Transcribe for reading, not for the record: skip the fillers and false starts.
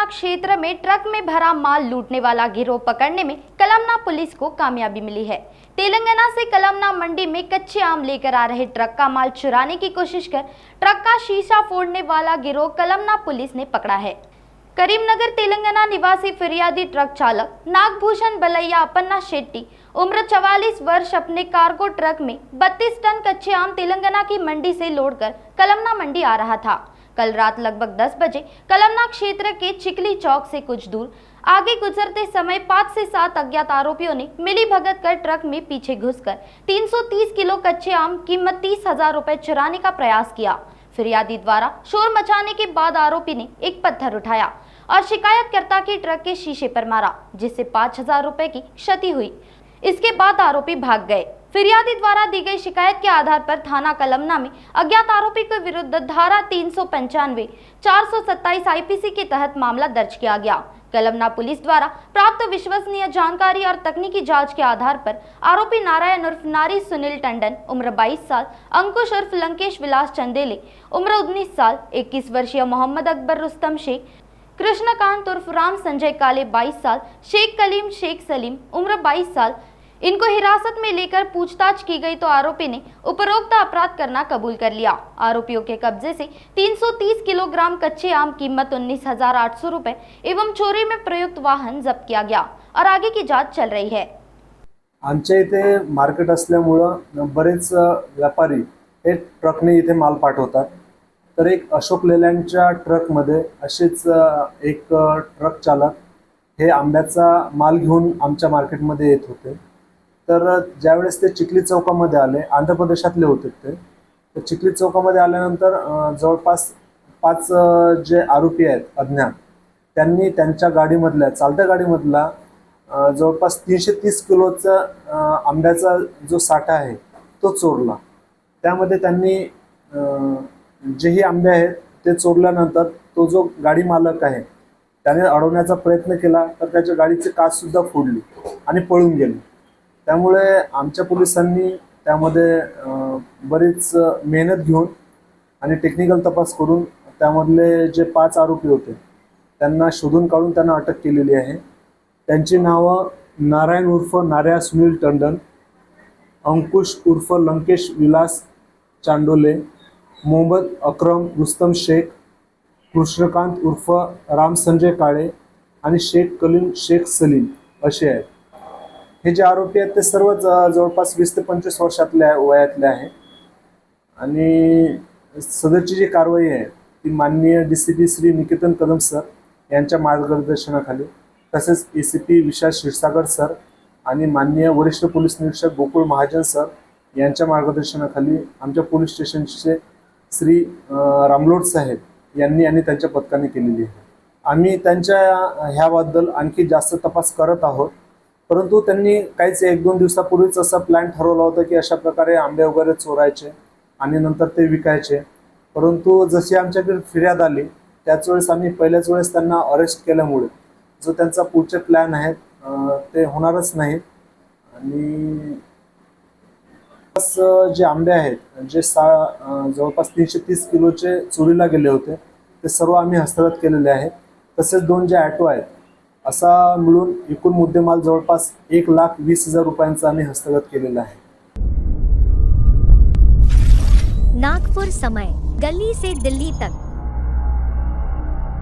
क्षेत्र में ट्रक में भरा माल लूटने वाला गिरोह पकड़ने में कलमना पुलिस को कामयाबी मिली है। तेलंगाना से कलमना मंडी में कच्चे आम लेकर आ रहे ट्रक का माल चुराने की कोशिश कर ट्रक का शीशा फोड़ने वाला गिरोह कलमना पुलिस ने पकड़ा है। करीमनगर तेलंगाना निवासी फिरियादी ट्रक चालक नागभूषण बलैया अपन्ना शेट्टी उम्र 44 वर्ष अपने कार्गो ट्रक में 32 टन कच्चे आम तेलंगाना की मंडी से लोडकर कलमना मंडी आ रहा था। कल रात लगभग 10 बजे कलमना क्षेत्र के चिकली चौक से कुछ दूर आगे गुजरते समय 5 से 7 अज्ञात आरोपियों ने मिली भगत कर ट्रक में पीछे घुसकर 330 किलो कच्चे आम कीमत 30,000 रुपए चुराने का प्रयास किया। फिरियादी द्वारा शोर मचाने के बाद आरोपी ने एक पत्थर उठाया और शिकायतकर्ता के ट्रक के शीशे पर मारा, जिससे 5,000 रुपए की क्षति हुई। इसके बाद आरोपी भाग गए। फिरियादी द्वारा दी गई शिकायत के आधार पर थाना कलमना में अज्ञात आरोपी के विरुद्ध धारा 395, 427 आईपीसी के तहत मामला दर्ज किया गया। कलमना पुलिस द्वारा प्राप्त विश्वसनीय जानकारी और तकनीकी जांच के आधार पर आरोपी नारायण उर्फ नारी सुनील टंडन उम्र 22 साल, अंकुश उर्फ लंकेश विलास चंदेले उम्र 19 साल, 21 वर्षीय मोहम्मद अकबर रुस्तम शेख, कृष्णकांत उर्फ राम संजय काले 22 साल, शेख कलीम शेख सलीम उम्र 22 साल, इनको हिरासत में लेकर पूछताछ की गई तो आरोपी ने उपरोक्त अपराध करना कबूल कर लिया। आरोपियों के कब्जे से 330 किलोग्राम कच्चे आम कीमत 19,800 रुपए एवं चोरी में प्रयुक्त वाहन जब्त किया गया और आगे की जांच चल रही है। आमच्या इथे मार्केट असल्यामुळं बरेच व्यापारी हे ट्रकने इथे माल पाठवतात। तर एक अशोक लेलँडच्या ट्रकमध्ये असेच एक ट्रक चालक हे आंब्याचा माल घेऊन आमच्या मार्केटमध्ये येत होते। तर ज्यावेळेस ते चिखली चौकामध्ये आले, आंध्र प्रदेशातले होते ते, तर चिखली चौकामध्ये आल्यानंतर जवळपास 5 जे आरोपी आहेत अज्ञात, त्यांनी त्यांच्या गाडीमधल्या चालत्या गाडीमधला जवळपास 330 किलोचा आंब्याचा जो साठा आहे तो चोरला। त्यामध्ये त्यांनी जेही आंबे आहेत ते चोरल्यानंतर तो जो गाडी मालक आहे त्याने अडवण्याचा प्रयत्न केला, तर त्याच्या गाडीची काच सुद्धा फोडली आणि पळून गेले। त्यामुळे आमच्या पोलिसांनी त्यामध्ये बरीच मेहनत घेऊन आणि टेक्निकल तपास करून त्यामधले जे 5 आरोपी होते त्यांना शोधून काढून त्यांना अटक केलेली आहे। त्यांची नावं नारायण उर्फ नार्या सुनील टंडन, अंकुश उर्फ लंकेश विलास चांडोले, मोहम्मद अकरम रुस्तम शेख, कृष्णकांत उर्फ राम संजय काळे आणि शेख कलीम शेख सलीम असे आहेत। हे जे आरोपी आहेत ते सर्व जवळपास 20 ते 25 वर्षातल्या वयातले आहेत आणि सदरची जी कारवाई आहे ती माननीय DCP श्री निकेतन कदम सर यांच्या मार्गदर्शनाखाली, तसेच ACP विशाल क्षीरसागर सर आणि माननीय वरिष्ठ पोलीस निरीक्षक गोकुळ महाजन सर यांच्या मार्गदर्शनाखाली आमच्या पोलीस स्टेशनचे श्री रामलोड साहेब यांनी आणि त्यांच्या पथकाने केलेली आहे। आम्ही त्यांच्या ह्याबद्दल आणखी जास्त तपास करत आहोत, परंतु त्यांनी काहीच 1-2 दिवसापूर्वीच असा प्लॅन ठरवला होता की अशा प्रकारे आंबे वगैरे चोरायचे आणि नंतर ते विकायचे। परंतु जशी आमच्याकडे फिर्याद आली त्याच वेळेस आम्ही पहिल्याच वेळेस त्यांना अरेस्ट केल्यामुळे जो त्यांचा पुढचे प्लॅन आहेत ते होणारच नाहीत आणि जे आंबे आहेत जे जवळपास 330 किलोचे चोरीला गेले होते ते सर्व आम्ही हस्तगत केलेले आहेत। तसेच 2 जे ॲटो आहेत असा मिळून एकूण मुद्देमाल जवळपास 1,20,000 रुपयांचा आम्ही हस्तगत केलेला आहे। नागपुर समय, गली से दिल्ली तक।